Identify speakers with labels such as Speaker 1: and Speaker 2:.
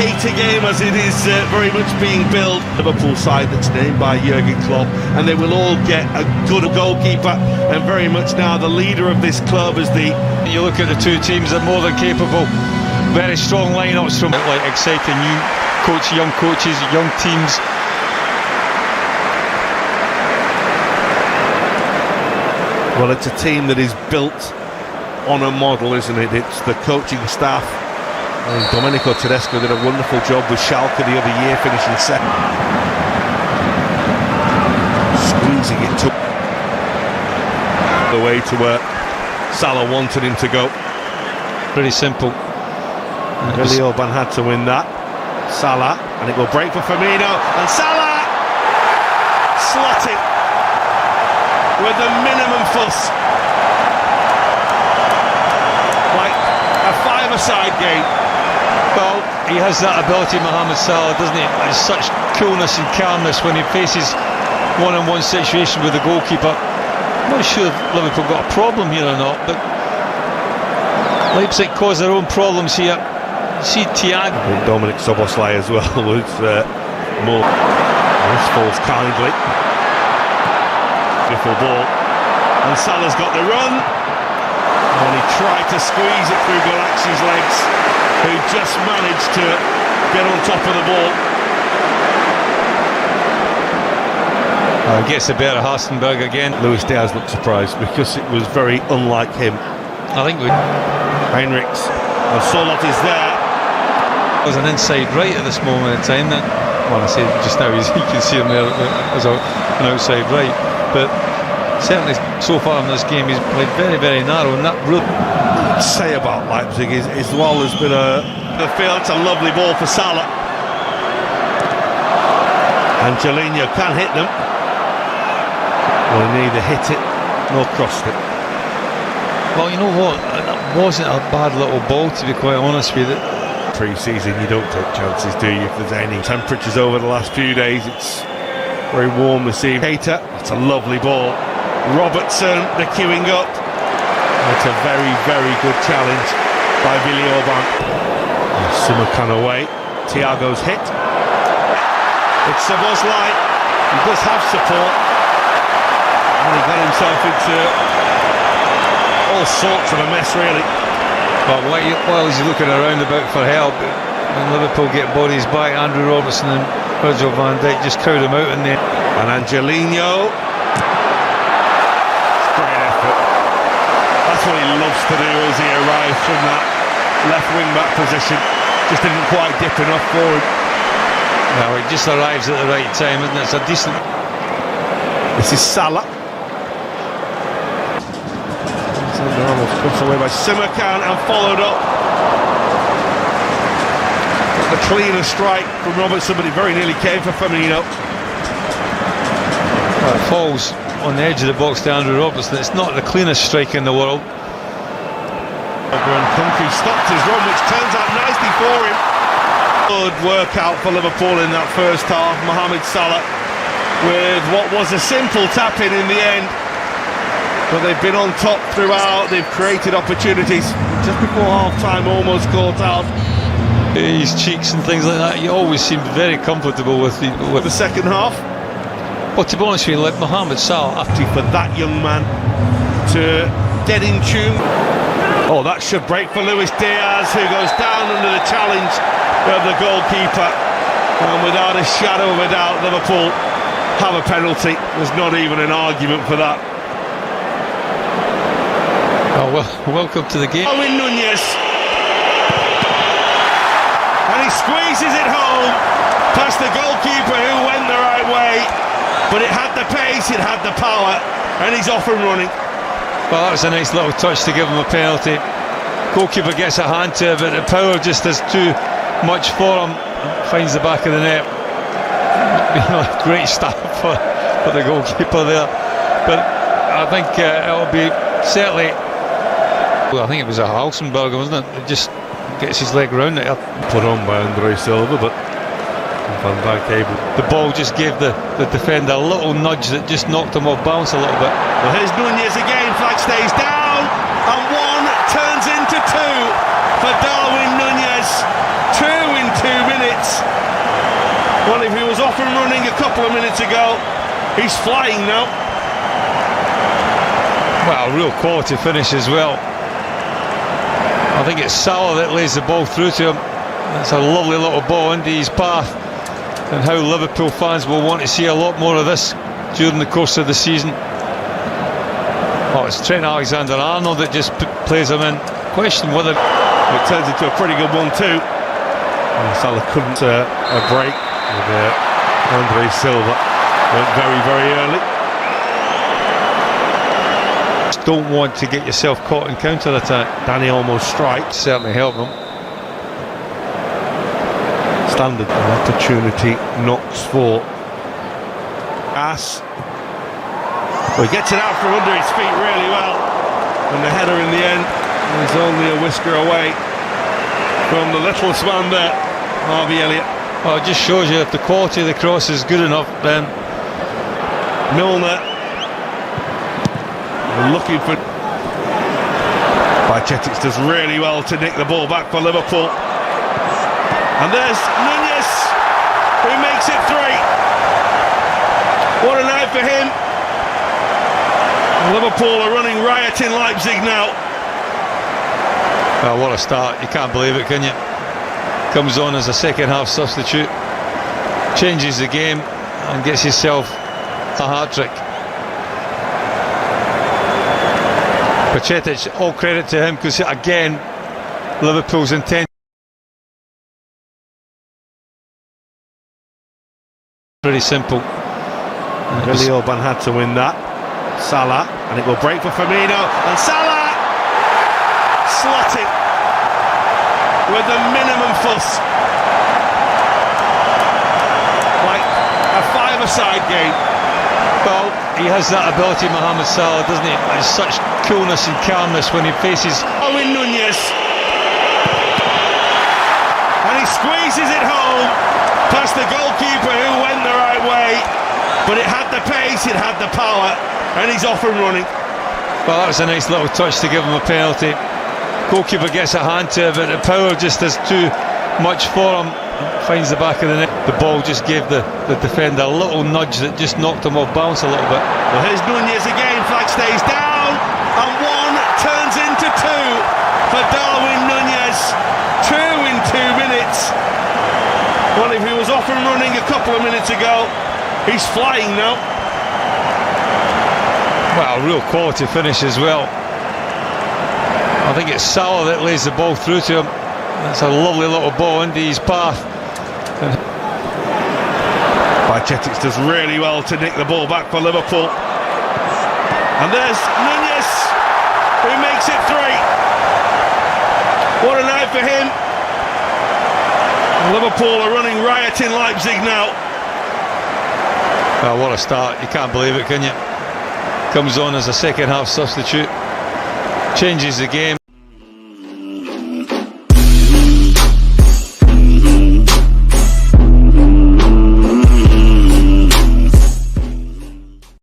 Speaker 1: Hater game as it is very much being built. Liverpool side that's named by Jurgen Klopp, and they will all get a good goalkeeper, and very much now the leader of this club as the...
Speaker 2: You look at the two teams, they're more than capable. Very strong lineups from like exciting new young coaches, young teams.
Speaker 1: Well, it's a team that is built on a model, isn't it? It's the coaching staff. And Domenico Tedesco did a wonderful job with Schalke the other year, finishing second. Squeezing it to the way to where Salah wanted him to go.
Speaker 2: Pretty simple.
Speaker 1: Billy Orban had to win that. Salah, and it will break for Firmino, and Salah slotted with the minimum fuss, like a five-a-side game.
Speaker 2: Well, he has that ability, Mohamed Salah, doesn't he? There's such coolness and calmness when he faces one-on-one situation with the goalkeeper. I'm not sure if Liverpool got a problem here or not, but Leipzig caused their own problems here. You see Thiago.
Speaker 1: Dominic Szoboszlai as well was more. This falls kindly. Beautiful ball, and Salah's got the run, and he tried to squeeze it through Galaxi's legs, who just managed to get on top of the ball.
Speaker 2: Gets the better Hasenberg again.
Speaker 1: Luis Diaz looked surprised because it was very unlike him.
Speaker 2: I think
Speaker 1: Heinrichs, and Solot is there.
Speaker 2: There's an inside right at this moment in time. That, well, I say just now, you can see him there as an outside right. But certainly so far in this game he's played very, very narrow, and that really...
Speaker 1: What I'd say about Leipzig is while there's been a field, it's a lovely ball for Salah. Angelino can hit them. Well, he neither hit it nor crossed it.
Speaker 2: Well, you know what? That wasn't a bad little ball, to be quite honest with you.
Speaker 1: Pre-season, you don't take chances, do you, if there's any? Temperatures over the last few days, it's very warm this evening. Hater, that's a lovely ball. Robertson, the queuing up. That's a very, very good challenge by Billy Orban. Sumakan away. Thiago's hit. It's Szoboszlai. He does have support. And he got himself into all sorts of a mess, really.
Speaker 2: But while he's looking around about for help, when Liverpool get bodies back, Andrew Robertson and Virgil van Dijk just crowd him out in there.
Speaker 1: And Angelino, great effort. That's what he loves to do as he arrives from that left wing back position. Just didn't quite dip enough forward.
Speaker 2: Well, he just arrives at the right time, isn't it? It's a decent...
Speaker 1: This is Salah. Pushed away by Sumakan and followed up. The cleaner strike from Robertson, but it very nearly came for Firmino.
Speaker 2: Well, it falls on the edge of the box to Andrew Robertson. It's not the cleanest strike in the world.
Speaker 1: And Country stopped his run, which turns out nicely for him. Good workout for Liverpool in that first half. Mohamed Salah with what was a simple tap-in the end. But they've been on top throughout, they've created opportunities. Just before half-time, almost caught out.
Speaker 2: His cheeks and things like that, he always seemed very comfortable with
Speaker 1: the second half.
Speaker 2: But to be honest with you, like Mohamed Salah,
Speaker 1: for that young man to get in tune. Oh, that should break for Luis Diaz, who goes down under the challenge of the goalkeeper. And without a shadow of a doubt, Liverpool have a penalty. There's not even an argument for that.
Speaker 2: Oh, well, welcome to the game.
Speaker 1: Darwin Núñez, and he squeezes it home past the goalkeeper who went the right way, but it had the pace, it had the power, and he's off and running.
Speaker 2: Well, that was a nice little touch to give him a penalty. Goalkeeper gets a hand to it, but the power just is too much for him. Finds the back of the net. You know, great start for the goalkeeper there, but I think it'll be certainly... Well, I think it was a Halsenberger, wasn't it? It just gets his leg round it.
Speaker 1: Put on by Andre Silva, but Van Dijk able.
Speaker 2: The ball just gave the defender a little nudge that just knocked him off balance a little bit.
Speaker 1: Well, here's Núñez again, flag stays down, and one turns into two for Darwin Núñez. 2 in 2 minutes. minutes. Well, if he was off and running a couple of minutes ago, he's flying now.
Speaker 2: Well, real quality finish as well. I think it's Salah that lays the ball through to him. It's a lovely little ball into his path, and how Liverpool fans will want to see a lot more of this during the course of the season. Oh, it's Trent Alexander-Arnold that just plays him in. Question whether
Speaker 1: it turns into a pretty good one too. And Salah couldn't a break with Andre Silva. Went very, very early.
Speaker 2: Just don't want to get yourself caught in counter-attack.
Speaker 1: Danny almost strikes.
Speaker 2: Certainly help him.
Speaker 1: Standard opportunity knocks for Ass. Well, he gets it out from under his feet really well, and the header in the end is only a whisker away from the littlest man there, Harvey Elliott.
Speaker 2: Well, it just shows you if the quality of the cross is good enough, then
Speaker 1: Milner looking for Bajcetic does really well to nick the ball back for Liverpool. And there's Nunez, who makes it 3. What a night for him. Liverpool are running riot in Leipzig now.
Speaker 2: well, what a start. You can't believe it, can you? Comes on as a second half substitute, changes the game and gets himself a hat-trick. Bajcetic, all credit to him, because again, Liverpool's intent pretty simple.
Speaker 1: Billy Orban had to win that. Salah, and it will break for Firmino, and Salah slotted with the minimum fuss, like a five-a-side game.
Speaker 2: Well, he has that ability, Mohamed Salah, doesn't he? There's such coolness and calmness when he faces
Speaker 1: Owen Nunez, and he squeezes it home past the goalkeeper, who went the right way, but it had the pace, it had the power, and he's off and running.
Speaker 2: Well, that was a nice little touch to give him a penalty. Goalkeeper gets a hand to it, but the power just is too much for him. Finds the back of the net. The ball just gave the defender a little nudge that just knocked him off balance a little bit.
Speaker 1: Well, here's Nunez again. Flag stays down, and 1 turns into 2 for Darwin Nunez. 2 in 2 minutes. Well, if he was off and running a couple of minutes ago, he's flying now.
Speaker 2: Well, real quality finish as well. I think it's Salah that lays the ball through to him. It's a lovely little ball into his path.
Speaker 1: Bajcetic does really well to nick the ball back for Liverpool. And there's Nunez, who makes it 3. What a night for him. Liverpool are running riot in Leipzig now.
Speaker 2: Well, what a start. You can't believe it, can you? Comes on as a second half substitute, changes the game.